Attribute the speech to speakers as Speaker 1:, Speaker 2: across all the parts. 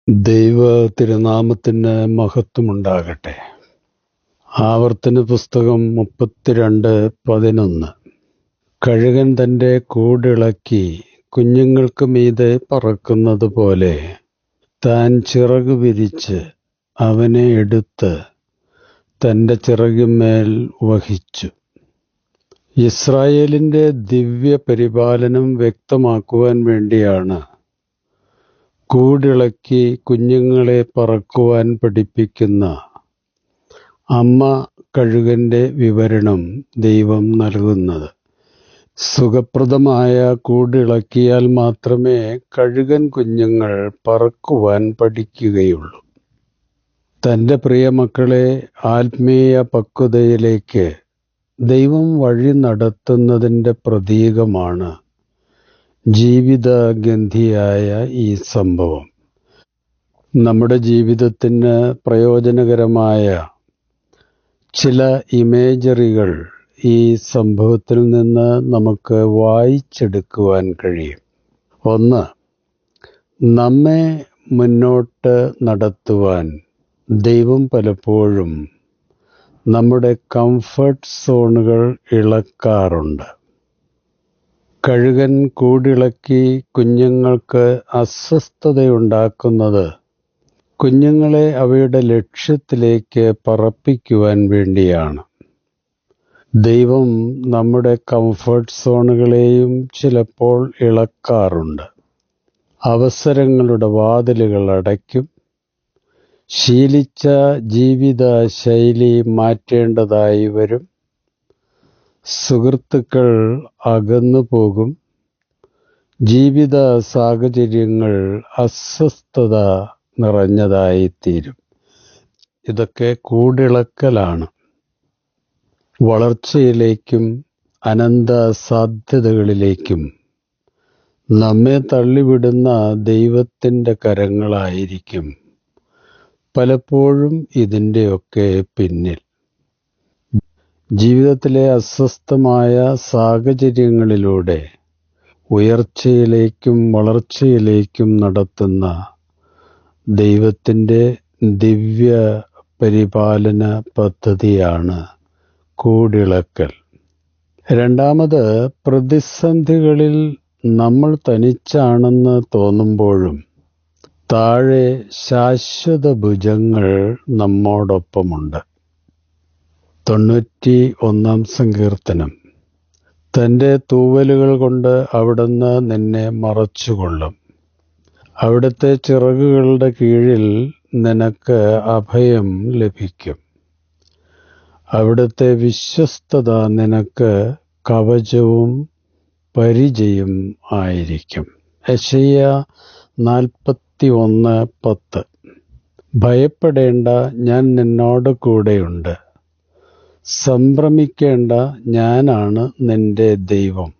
Speaker 1: ദൈവ തിരുനാമത്തിന് മഹത്വമുണ്ടാകട്ടെ. ആവർത്തന പുസ്തകം 32:11. കഴുകൻ തൻ്റെ കൂടിളക്കി കുഞ്ഞുങ്ങൾക്ക് മീതെ പറക്കുന്നത് പോലെ താൻ ചിറകു വിരിച്ച് അവനെ എടുത്ത് തൻ്റെ ചിറകിന്മേൽ വഹിച്ചു. ഇസ്രായേലിൻ്റെ ദിവ്യ പരിപാലനം വ്യക്തമാക്കുവാൻ വേണ്ടിയാണ് കൂടിളക്കി കുഞ്ഞുങ്ങളെ പറക്കുവാൻ പഠിപ്പിക്കുന്ന അമ്മ കഴുകന്റെ വിവരണം ദൈവം നൽകുന്നത്. സുഖപ്രദമായ കൂടിളക്കിയാൽ മാത്രമേ കഴുകൻ കുഞ്ഞുങ്ങൾ പറക്കുവാൻ പഠിക്കുകയുള്ളൂ. തൻ്റെ പ്രിയമക്കളെ ആത്മീയ പക്വതയിലേക്ക് ദൈവം വഴി നടത്തുന്നതിൻ്റെ പ്രതീകമാണ് ജീവിതഗന്ധിയായ ഈ സംഭവം. നമ്മുടെ ജീവിതത്തിന് പ്രയോജനകരമായ ചില ഇമേജറികൾ ഈ സംഭവത്തിൽ നിന്ന് നമുക്ക് വായിച്ചെടുക്കുവാൻ കഴിയും. ഒന്ന്, നമ്മെ മുന്നോട്ട് നടത്തുവാൻ ദൈവം പലപ്പോഴും നമ്മുടെ കംഫർട്ട് സോണുകൾ ഇളക്കാറുണ്ട്. കഴുകൻ കൂടിളക്കി കുഞ്ഞുങ്ങൾക്ക് അസ്വസ്ഥതയുണ്ടാക്കുന്നത് കുഞ്ഞുങ്ങളെ അവയുടെ ലക്ഷ്യത്തിലേക്ക് പറപ്പിക്കുവാൻ വേണ്ടിയാണ്. ദൈവം നമ്മുടെ കംഫർട്ട് സോണുകളെയും ചിലപ്പോൾ ഇളക്കാറുണ്ട്. അവസരങ്ങളുടെ വാതിലുകൾ അടയ്ക്കും. ശീലിച്ച ജീവിത ശൈലി മാറ്റേണ്ടതായി വരും. സുഹൃത്തുക്കൾ അകന്നു പോകും. ജീവിത സാഹചര്യങ്ങൾ അസ്വസ്ഥത നിറഞ്ഞതായിത്തീരും. ഇതൊക്കെ കൂടിളക്കലാണ്. വളർച്ചയിലേക്കും അനന്ത സാധ്യതകളിലേക്കും നമ്മെ തള്ളിവിടുന്ന ദൈവത്തിൻ്റെ കരങ്ങളായിരിക്കും പലപ്പോഴും ഇതിൻ്റെയൊക്കെ പിന്നിൽ. ജീവിതത്തിലെ അസ്വസ്ഥമായ സാഹചര്യങ്ങളിലൂടെ ഉയർച്ചയിലേക്കും വളർച്ചയിലേക്കും നടത്തുന്ന ദൈവത്തിൻ്റെ ദിവ്യ പരിപാലന പദ്ധതിയാണ് കൂടിളക്കൽ. രണ്ടാമത്, പ്രതിസന്ധികളിൽ നമ്മൾ തനിച്ചാണെന്ന് തോന്നുമ്പോഴും താഴെ ശാശ്വത ഭുജങ്ങൾ നമ്മോടൊപ്പമുണ്ട്. 91-ാം സങ്കീർത്തനം. തൻ്റെ തൂവലുകൾ കൊണ്ട് അവിടുന്ന് നിന്നെ മറച്ചുകൊള്ളും. അവിടുത്തെ ചിറകുകളുടെ കീഴിൽ നിനക്ക് അഭയം ലഭിക്കും. അവിടുത്തെ വിശ്വസ്തത നിനക്ക് കവചവും പരിചയും ആയിരിക്കും. യെശയ്യാ 41:10. ഭയപ്പെടേണ്ട, ഞാൻ നിന്നോട് കൂടെയുണ്ട്. സംഭ്രമിക്കേണ്ട, ഞാനാണ് നിന്റെ ദൈവം.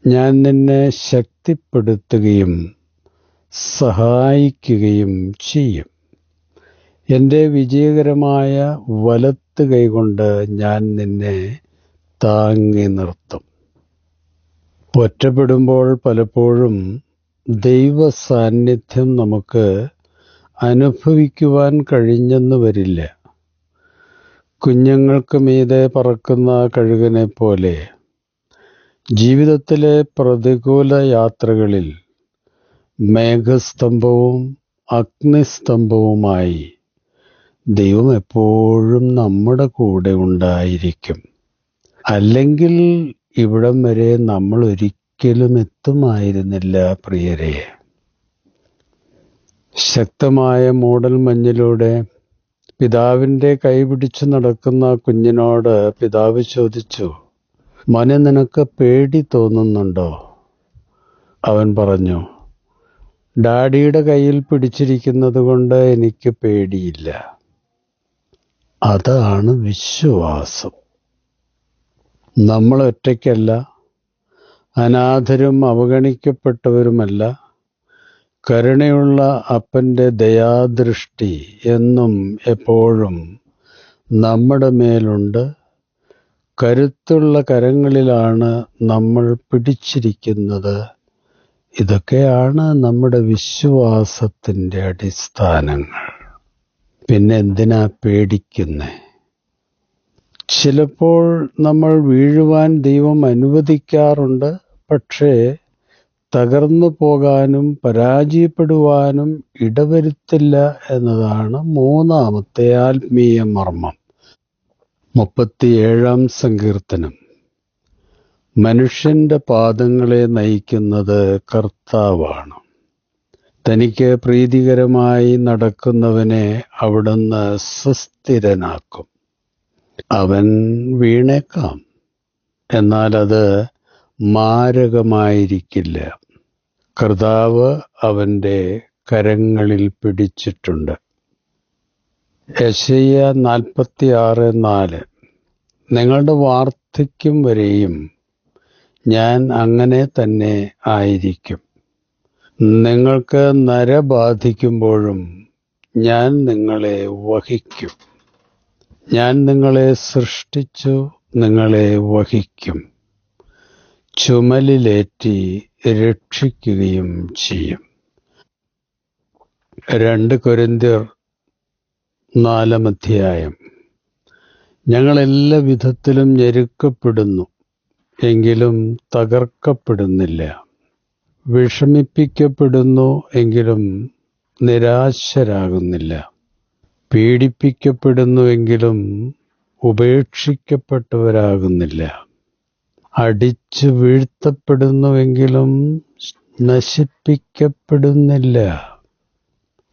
Speaker 1: ഞാൻ നിന്നെ ശക്തിപ്പെടുത്തുകയും സഹായിക്കുകയും ചെയ്യും. എൻ്റെ വിജയകരമായ വലത്ത് കൈകൊണ്ട് ഞാൻ നിന്നെ താങ്ങി നിർത്തും. ഒറ്റപ്പെടുമ്പോൾ പലപ്പോഴും ദൈവ സാന്നിധ്യം നമുക്ക് അനുഭവിക്കുവാൻ കഴിഞ്ഞെന്ന് വരില്ല. കുഞ്ഞുങ്ങൾക്ക് മീതെ പറക്കുന്ന കഴുകനെ പോലെ ജീവിതത്തിലെ പ്രതികൂല യാത്രകളിൽ മേഘസ്തംഭവും അഗ്നിസ്തംഭവുമായി ദൈവം എപ്പോഴും നമ്മുടെ കൂടെ ഉണ്ടായിരിക്കും. അല്ലെങ്കിൽ ഇവിടം വരെ നമ്മൾ ഒരിക്കലും എത്തുമായിരുന്നില്ല പ്രിയരെ. ശക്തമായ മൂടൽ മഞ്ഞിലൂടെ പിതാവിൻ്റെ കൈ പിടിച്ചു നടക്കുന്ന കുഞ്ഞിനോട് പിതാവ് ചോദിച്ചു, മോനെ, നിനക്ക് പേടി തോന്നുന്നുണ്ടോ? അവൻ പറഞ്ഞു, ഡാഡിയുടെ കയ്യിൽ പിടിച്ചിരിക്കുന്നത് കൊണ്ട് എനിക്ക് പേടിയില്ല. അതാണ് വിശ്വാസം. നമ്മൾ ഒറ്റയ്ക്കല്ല, അനാഥരും അവഗണിക്കപ്പെട്ടവരുമല്ല. കരുണയുള്ള അപ്പൻ്റെ ദയാദൃഷ്ടി എന്നും എപ്പോഴും നമ്മുടെ മേലുണ്ട്. കരുത്തുള്ള കരങ്ങളിലാണ് നമ്മൾ പിടിച്ചിരിക്കുന്നത് ഇതൊക്കെയാണ് നമ്മുടെ വിശ്വാസത്തിൻ്റെ അടിസ്ഥാനങ്ങൾ. പിന്നെ എന്തിനാ പേടിക്കുന്നേ? ചിലപ്പോൾ നമ്മൾ വീഴുവാൻ ദൈവം അനുവദിക്കാറുണ്ട്. പക്ഷേ തകർന്നു പോകാനും പരാജയപ്പെടുവാനും ഇടവരുത്തില്ല എന്നതാണ് മൂന്നാമത്തെ ആത്മീയ മർമ്മം. 37-ാം സങ്കീർത്തനം. മനുഷ്യന്റെ പാദങ്ങളെ നയിക്കുന്നത് കർത്താവാണ്. തനിക്ക് പ്രീതികരമായി നടക്കുന്നവനെ അവിടുന്ന് സുസ്ഥിരനാക്കും. അവൻ വീണേക്കാം, എന്നാൽ അത് മാരകമായിരിക്കില്ല. കർത്താവ് അവന്റെ കരങ്ങളിൽ പിടിച്ചിട്ടുണ്ട്. യെശയ്യാ 46:4. നിങ്ങളുടെ വാർദ്ധക്യം വരെയും ഞാൻ അങ്ങനെ തന്നെ ആയിരിക്കും. നിങ്ങൾക്ക് നര ബാധിക്കുമ്പോഴും ഞാൻ നിങ്ങളെ വഹിക്കും. ഞാൻ നിങ്ങളെ സൃഷ്ടിച്ചു, നിങ്ങളെ വഹിക്കും, ചുമലിലേറ്റി രക്ഷിക്കുകയും ചെയ്യും. 2 കൊരിന്ത്യർ 4-ാം അധ്യായം. ഞങ്ങൾ എല്ലാ വിധത്തിലും ഞെരുക്കപ്പെടുന്നു, എങ്കിലും തകർക്കപ്പെടുന്നില്ല. വിഷമിപ്പിക്കപ്പെടുന്നു, എങ്കിലും നിരാശരാകുന്നില്ല. പീഡിപ്പിക്കപ്പെടുന്നുവെങ്കിലും ഉപേക്ഷിക്കപ്പെട്ടവരാകുന്നില്ല. അടിച്ചു വീഴ്ത്തപ്പെടുന്നുവെങ്കിലും നശിപ്പിക്കപ്പെടുന്നില്ല.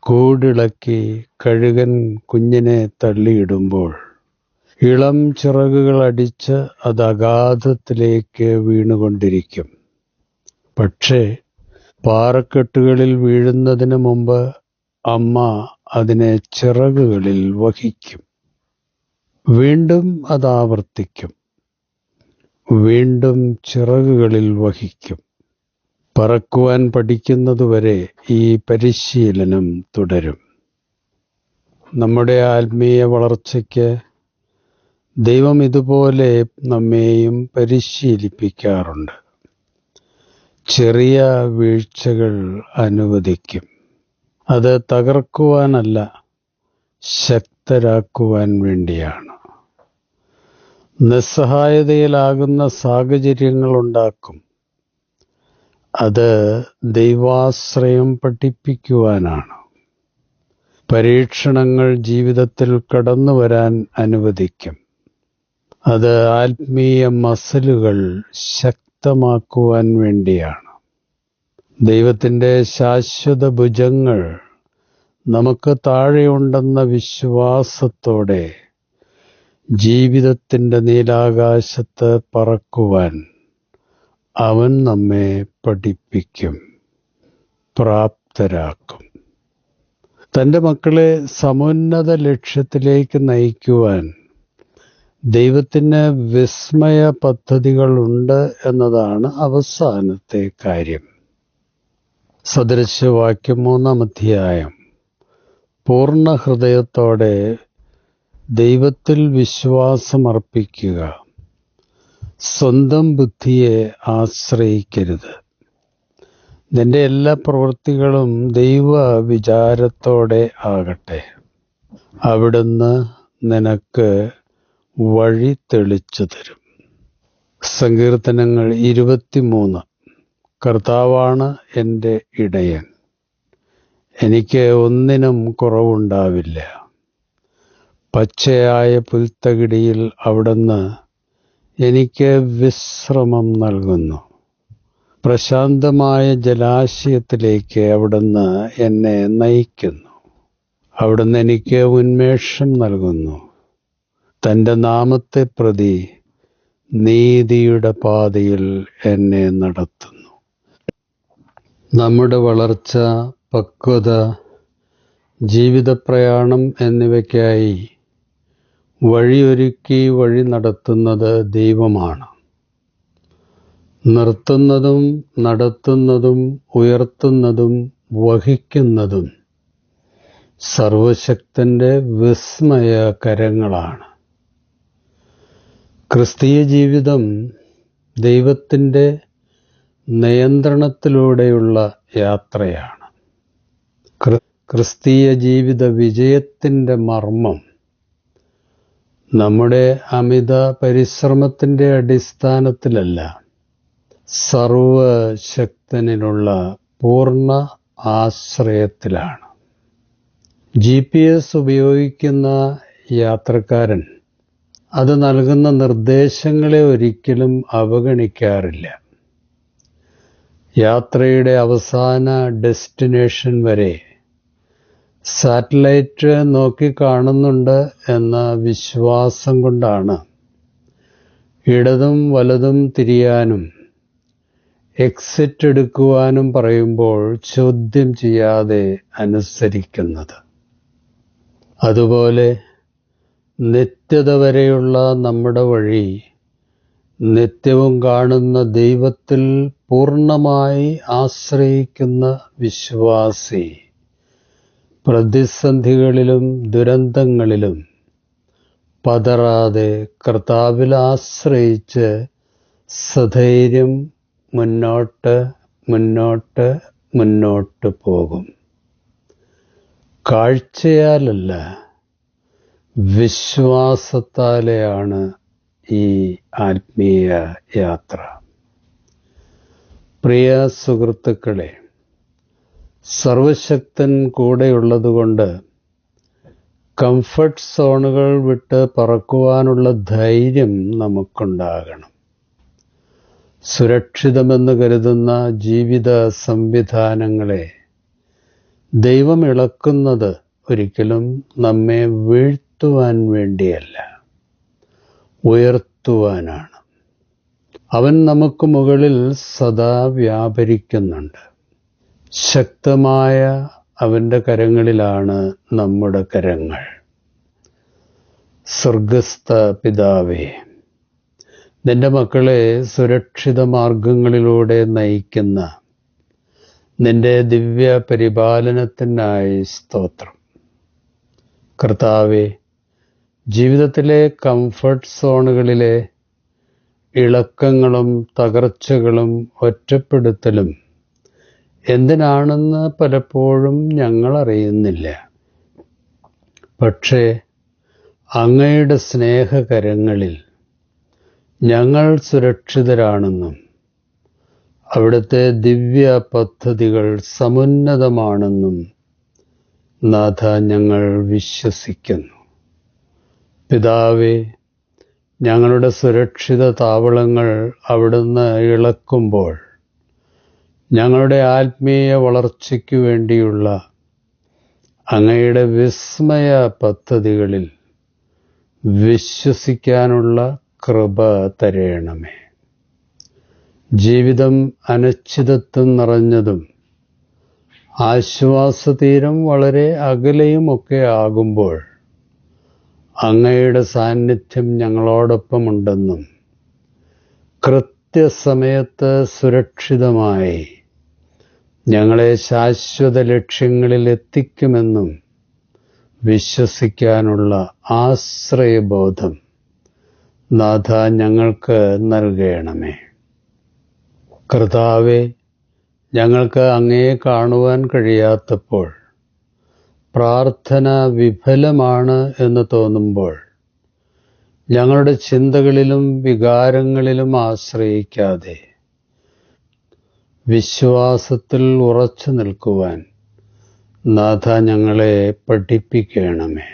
Speaker 1: കൂടിളക്കി കഴുകൻ കുഞ്ഞിനെ തള്ളിയിടുമ്പോൾ ഇളം ചിറകുകൾ അടിച്ച് അത് അഗാധത്തിലേക്ക് വീണുകൊണ്ടിരിക്കും. പക്ഷേ പാറക്കെട്ടുകളിൽ വീഴുന്നതിന് മുമ്പ് അമ്മ അതിനെ ചിറകുകളിൽ വഹിക്കും. വീണ്ടും അത് ആവർത്തിക്കും, വീണ്ടും ചിറകുകളിൽ വഹിക്കും. പറക്കുവാൻ പഠിക്കുന്നതുവരെ ഈ പരിശീലനം തുടരും. നമ്മുടെ ആത്മീയ വളർച്ചയ്ക്ക് ദൈവം ഇതുപോലെ നമ്മെയും പരിശീലിപ്പിക്കാറുണ്ട്. ചെറിയ വീഴ്ചകൾ അനുവദിക്കും. അത് തകർക്കുവാനല്ല, ശക്തരാക്കുവാൻ വേണ്ടിയാണ്. നിസ്സഹായതയിലാകുന്ന സാഹചര്യങ്ങളുണ്ടാക്കും. അത് ദൈവാശ്രയം പഠിപ്പിക്കുവാനാണ്. പരീക്ഷണങ്ങൾ ജീവിതത്തിൽ കടന്നു വരാൻ അനുവദിക്കും. അത് ആത്മീയ മസിലുകൾ ശക്തമാക്കുവാൻ വേണ്ടിയാണ്. ദൈവത്തിൻ്റെ ശാശ്വത ഭുജങ്ങൾ നമുക്ക് താഴെയുണ്ടെന്ന വിശ്വാസത്തോടെ ജീവിതത്തിൻ്റെ നീലാകാശത്ത് പറക്കുവാൻ അവൻ നമ്മെ പഠിപ്പിക്കും, പ്രാപ്തരാക്കും. തൻ്റെ മക്കളെ സമുന്നത ലക്ഷ്യത്തിലേക്ക് നയിക്കുവാൻ ദൈവത്തിന് വിസ്മയ പദ്ധതികളുണ്ട് എന്നതാണ് അവസാനത്തെ കാര്യം. സദൃശവാക്യം 3-ാം അധ്യായം. പൂർണ്ണ ഹൃദയത്തോടെ ദൈവത്തിൽ വിശ്വാസമർപ്പിക്കുക. സ്വന്തം ബുദ്ധിയെ ആശ്രയിക്കരുത്. നിന്റെ എല്ലാ പ്രവൃത്തികളും ദൈവ വിചാരത്തോടെ ആകട്ടെ. അവിടുന്ന് നിനക്ക് വഴി തെളിച്ചു തരും. സങ്കീർത്തനങ്ങൾ 23. കർത്താവാണ് എൻ്റെ ഇടയൻ, എനിക്ക് ഒന്നിനും കുറവുണ്ടാവില്ല. പച്ചയായ പുൽത്തകിടിയിൽ അവിടുന്ന് എനിക്ക് വിശ്രമം നൽകുന്നു. പ്രശാന്തമായ ജലാശയത്തിലേക്ക് അവിടുന്ന് എന്നെ നയിക്കുന്നു. അവിടുന്ന് എനിക്ക് ഉന്മേഷം നൽകുന്നു. തൻ്റെ നാമത്തെ പ്രതി നീതിയുടെ പാതയിൽ എന്നെ നടത്തുന്നു. നമ്മുടെ വളർച്ച, പക്വത, ജീവിതപ്രയാണം എന്നിവയ്ക്കായി വഴിയൊരുക്കി വഴി നടത്തുന്നത് ദൈവമാണ്. നിർത്തുന്നതും നടത്തുന്നതും ഉയർത്തുന്നതും വഹിക്കുന്നതും സർവശക്തൻ്റെ വിസ്മയ കരങ്ങളാണ്. ക്രിസ്തീയ ജീവിതം ദൈവത്തിൻ്റെ നിയന്ത്രണത്തിലൂടെയുള്ള യാത്രയാണ്. ക്രിസ്തീയ ജീവിത വിജയത്തിൻ്റെ മർമ്മം നമ്മുടെ അമിത പരിശ്രമത്തിൻ്റെ അടിസ്ഥാനത്തിലല്ല, സർവശക്തനിലുള്ള പൂർണ്ണ ആശ്രയത്തിലാണ്. GPS ഉപയോഗിക്കുന്ന യാത്രക്കാരൻ അത് നൽകുന്ന നിർദ്ദേശങ്ങളെ ഒരിക്കലും അവഗണിക്കാറില്ല. യാത്രയുടെ അവസാന ഡെസ്റ്റിനേഷൻ വരെ സാറ്റലൈറ്റ് നോക്കിക്കാണുന്നുണ്ട് എന്ന വിശ്വാസം കൊണ്ടാണ് ഇടതും വലതും തിരിയാനും എക്സിറ്റ് എടുക്കുവാനും പറയുമ്പോൾ ചോദ്യം ചെയ്യാതെ അനുസരിക്കുന്നത്. അതുപോലെ നിത്യത വരെയുള്ള നമ്മുടെ വഴി നിത്യവും കാണുന്ന ദൈവത്തിൽ പൂർണ്ണമായി ആശ്രയിക്കുന്ന വിശ്വാസി പ്രതിസന്ധികളിലും ദുരന്തങ്ങളിലും പതറാതെ കർത്താവിൽ ആശ്രയിച്ച് സധൈര്യം മുന്നോട്ട് പോകും. കാഴ്ചയാലല്ല, വിശ്വാസത്താലെയാണ് ഈ ആത്മീയ യാത്ര. പ്രിയ സുഹൃത്തുക്കളെ, സർവശക്തൻ കൂടെയുള്ളതുകൊണ്ട് കംഫർട്ട് സോണുകൾ വിട്ട് പറക്കുവാനുള്ള ധൈര്യം നമുക്കുണ്ടാകണം. സുരക്ഷിതമെന്ന് കരുതുന്ന ജീവിത സംവിധാനങ്ങളെ ദൈവം ഇളക്കുന്നത് ഒരിക്കലും നമ്മെ വീഴ്ത്തുവാൻ വേണ്ടിയല്ല, ഉയർത്തുവാനാണ്. അവൻ നമുക്ക് മുകളിൽ സദാ വ്യാപരിക്കുന്നുണ്ട്. ശക്തമായ അവൻ്റെ കരങ്ങളിലാണ് നമ്മുടെ കരങ്ങൾ. സ്വർഗസ്ഥ പിതാവേ, നിന്റെ മക്കളെ സുരക്ഷിത മാർഗങ്ങളിലൂടെ നയിക്കുന്ന നിന്റെ ദിവ്യ പരിപാലനത്തിനായി സ്തോത്രം. കർത്താവേ, ജീവിതത്തിലെ കംഫർട്ട് സോണുകളിലെ ഇളക്കങ്ങളും തകർച്ചകളും ഒറ്റപ്പെടുത്തലും എന്തിനാണെന്ന് പലപ്പോഴും ഞങ്ങൾ അറിയുന്നില്ല. പക്ഷേ അങ്ങയുടെ സ്നേഹകരങ്ങളിൽ ഞങ്ങൾ സുരക്ഷിതരാണെന്നും അവിടുത്തെ ദിവ്യ പദ്ധതികൾ സമുന്നതമാണെന്നും നാഥ ഞങ്ങൾ വിശ്വസിക്കുന്നു. പിതാവേ, ഞങ്ങളുടെ സുരക്ഷിത താവളങ്ങൾ അവിടുന്ന് ഇളക്കുമ്പോൾ ഞങ്ങളുടെ ആത്മീയ വളർച്ചയ്ക്കു വേണ്ടിയുള്ള അങ്ങയുടെ വിസ്മയ പദ്ധതികളിൽ വിശ്വസിക്കാനുള്ള കൃപ തരയണമേ. ജീവിതം അനിശ്ചിതത്വം നിറഞ്ഞതും ആശ്വാസതീരം വളരെ അകലെയുമൊക്കെ ആകുമ്പോൾ അങ്ങയുടെ സാന്നിധ്യം ഞങ്ങളോടൊപ്പമുണ്ടെന്നും കൃത്യസമയത്ത് സുരക്ഷിതമായി ഞങ്ങളെ ശാശ്വത ലക്ഷ്യങ്ങളിൽ എത്തിക്കുമെന്നും വിശ്വസിക്കാനുള്ള ആശ്രയബോധം നാഥ ഞങ്ങൾക്ക് നൽകണമേ. കർത്താവേ, ഞങ്ങൾക്ക് അങ്ങയെ കാണുവാൻ കഴിയാത്തപ്പോൾ, പ്രാർത്ഥന വിഫലമാണ് എന്ന് തോന്നുമ്പോൾ, ഞങ്ങളുടെ ചിന്തകളിലും വികാരങ്ങളിലും ആശ്രയിക്കാതെ വിശ്വാസത്തിൽ ഉറച്ചു നിൽക്കുവാൻ നാഥ ഞങ്ങളെ പഠിപ്പിക്കണമേ.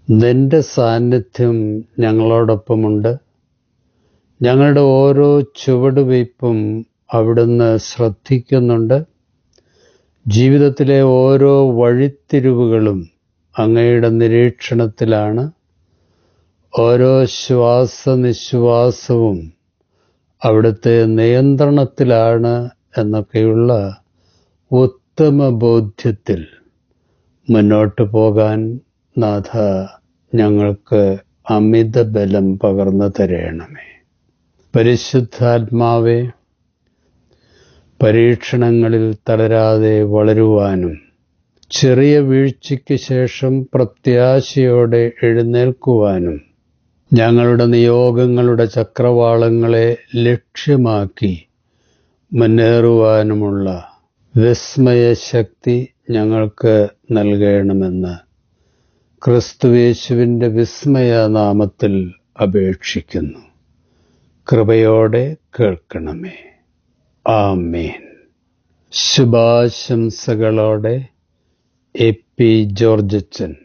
Speaker 1: നിന്റെ സാന്നിധ്യം ഞങ്ങളോടൊപ്പമുണ്ട്. ഞങ്ങളുടെ ഓരോ ചുവടുവയ്പും അവിടുന്ന് ശ്രദ്ധിക്കുന്നുണ്ട്. ജീവിതത്തിലെ ഓരോ വഴിത്തിരിവുകളും അങ്ങയുടെ നിരീക്ഷണത്തിലാണ്. ഓരോ ശ്വാസനിശ്വാസവും അവിടുത്തെ നിയന്ത്രണത്തിലാണ് എന്നൊക്കെയുള്ള ഉത്തമ ബോധ്യത്തിൽ മുന്നോട്ട് പോകാൻ നാഥ ഞങ്ങൾക്ക് അമിത ബലം പകർന്നു തരയണമേ. പരിശുദ്ധാത്മാവേ, പരീക്ഷണങ്ങളിൽ തളരാതെ വളരുവാനും ചെറിയ വീഴ്ചയ്ക്ക് ശേഷം പ്രത്യാശയോടെ എഴുന്നേൽക്കുവാനും ഞങ്ങളുടെ നിയോഗങ്ങളുടെ ചക്രവാളങ്ങളെ ലക്ഷ്യമാക്കി മുന്നേറുവാനുമുള്ള വിസ്മയശക്തി ഞങ്ങൾക്ക് നൽകണമെന്ന് ക്രിസ്തുയേശുവിൻ്റെ വിസ്മയനാമത്തിൽ അപേക്ഷിക്കുന്നു. കൃപയോടെ കേൾക്കണമേ. ആമേൻ. ശുഭാശംസകളോടെ എ പി ജോർജച്ചൻ.